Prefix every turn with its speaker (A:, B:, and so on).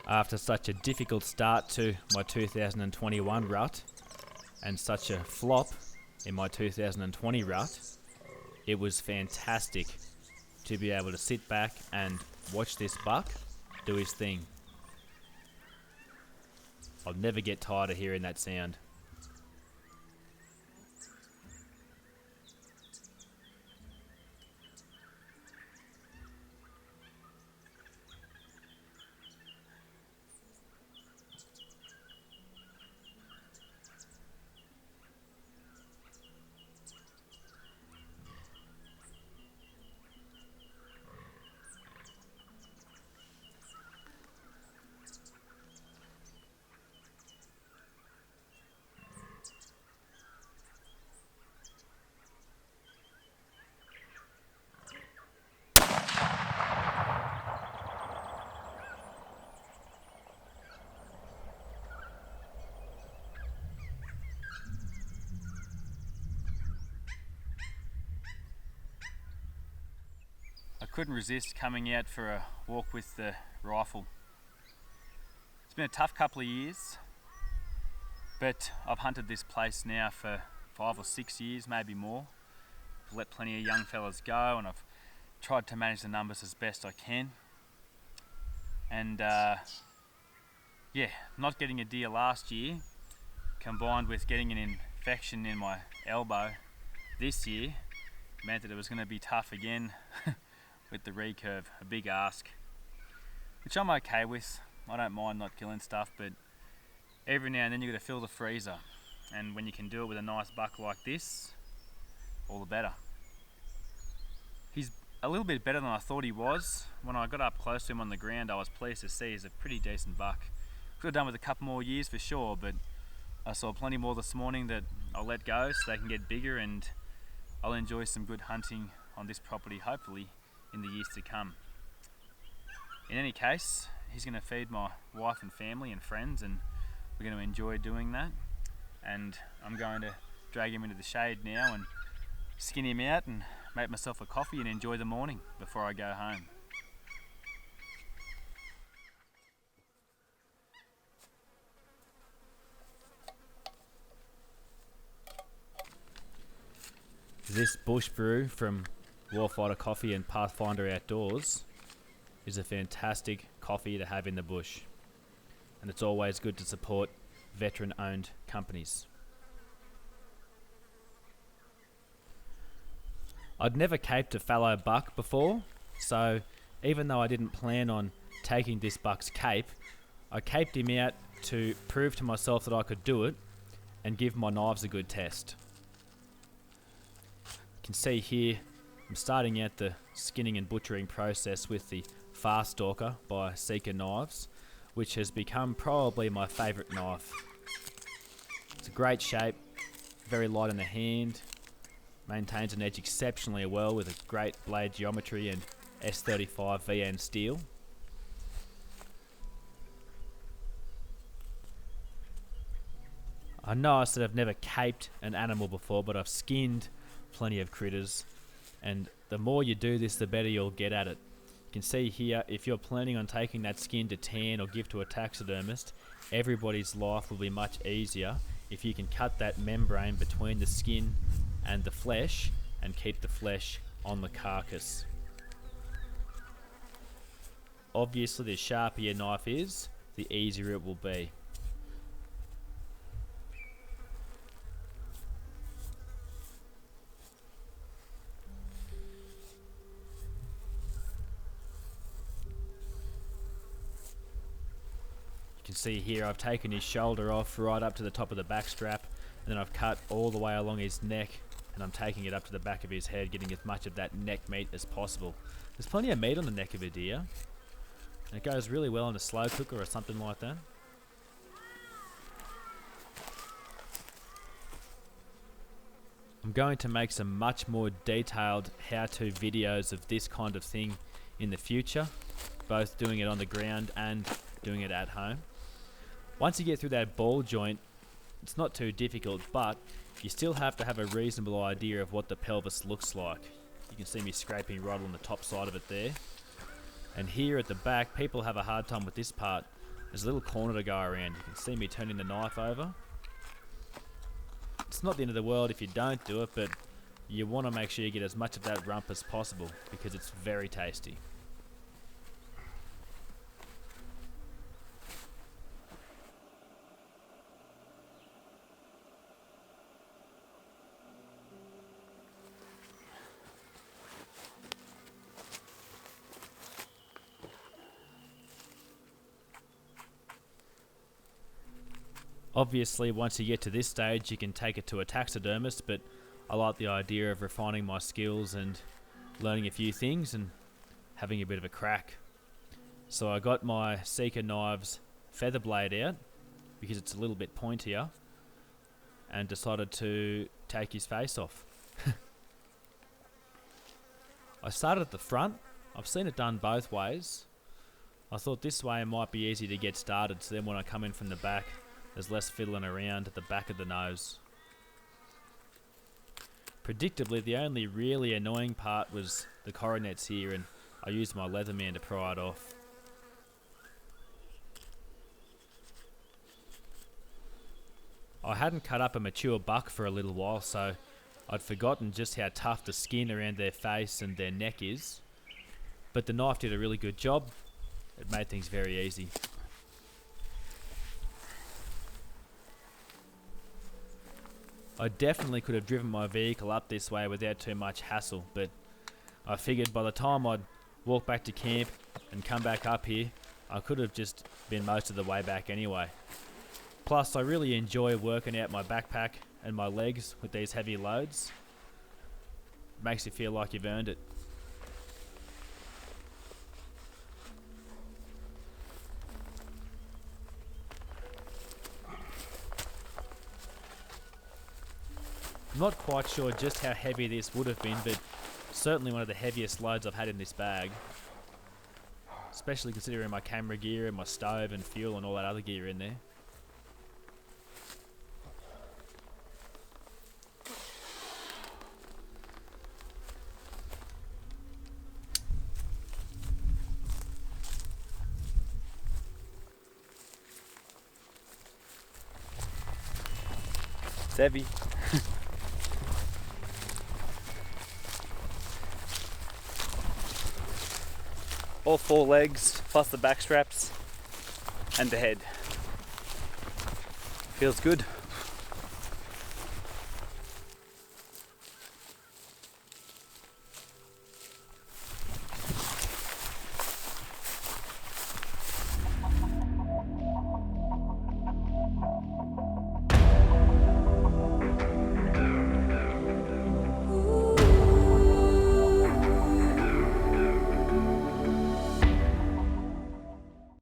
A: After such a difficult start to my 2021 rut and such a flop in my 2020 rut, it was fantastic to be able to sit back and watch this buck do his thing. I'll never get tired of hearing that sound. I couldn't resist coming out for a walk with the rifle. It's been a tough couple of years, but I've hunted this place now for 5 or 6 years, maybe more. I've let plenty of young fellas go and I've tried to manage the numbers as best I can. And yeah, not getting a deer last year, combined with getting an infection in my elbow this year, meant that it was going to be tough again with the recurve, a big ask, which I'm okay with. I don't mind not killing stuff, but every now and then you've got to fill the freezer, and when you can do it with a nice buck like this, all the better. He's a little bit better than I thought he was. When I got up close to him on the ground, I was pleased to see he's a pretty decent buck. Could have done with a couple more years for sure, but I saw plenty more this morning that I'll let go so they can get bigger, and I'll enjoy some good hunting on this property, hopefully in the years to come. In any case, he's going to feed my wife and family and friends, and we're going to enjoy doing that. And I'm going to drag him into the shade now and skin him out and make myself a coffee and enjoy the morning before I go home. This bush brew from Warfighter Coffee and Pathfinder Outdoors is a fantastic coffee to have in the bush, and it's always good to support veteran-owned companies. I'd never caped a fallow buck before, so even though I didn't plan on taking this buck's cape, I caped him out to prove to myself that I could do it and give my knives a good test. You can see here I'm starting out the skinning and butchering process with the Farstalker by Seeker Knives, which has become probably my favourite knife. It's a great shape, very light in the hand, maintains an edge exceptionally well with a great blade geometry and S35 VN steel. I know I said I've never caped an animal before, but I've skinned plenty of critters, and the more you do this, the better you'll get at it. You can see here, if you're planning on taking that skin to tan or give to a taxidermist, everybody's life will be much easier if you can cut that membrane between the skin and the flesh and keep the flesh on the carcass. Obviously, the sharper your knife is, the easier it will be. You can see here I've taken his shoulder off right up to the top of the back strap, and then I've cut all the way along his neck, and I'm taking it up to the back of his head, getting as much of that neck meat as possible. There's plenty of meat on the neck of a deer, and it goes really well in a slow cooker or something like that. I'm going to make some much more detailed how-to videos of this kind of thing in the future, both doing it on the ground and doing it at home. Once you get through that ball joint, it's not too difficult, but you still have to have a reasonable idea of what the pelvis looks like. You can see me scraping right on the top side of it there. And here at the back, people have a hard time with this part. There's a little corner to go around. You can see me turning the knife over. It's not the end of the world if you don't do it, but you want to make sure you get as much of that rump as possible because it's very tasty. Obviously, once you get to this stage, you can take it to a taxidermist, but I like the idea of refining my skills and learning a few things and having a bit of a crack. So I got my Seeker Knives feather blade out because it's a little bit pointier and decided to take his face off. I started at the front. I've seen it done both ways. I thought this way it might be easy to get started, so then when I come in from the back, there's less fiddling around at the back of the nose. Predictably, the only really annoying part was the coronets here, and I used my Leatherman to pry it off. I hadn't cut up a mature buck for a little while, so I'd forgotten just how tough the skin around their face and their neck is. But the knife did a really good job. It made things very easy. I definitely could have driven my vehicle up this way without too much hassle, but I figured by the time I'd walk back to camp and come back up here, I could have just been most of the way back anyway. Plus, I really enjoy working out my backpack and my legs with these heavy loads. It makes you feel like you've earned it. I'm not quite sure just how heavy this would have been, but certainly one of the heaviest loads I've had in this bag. Especially considering my camera gear and my stove and fuel and all that other gear in there. It's heavy. All 4 legs, plus the back straps and the head. Feels good.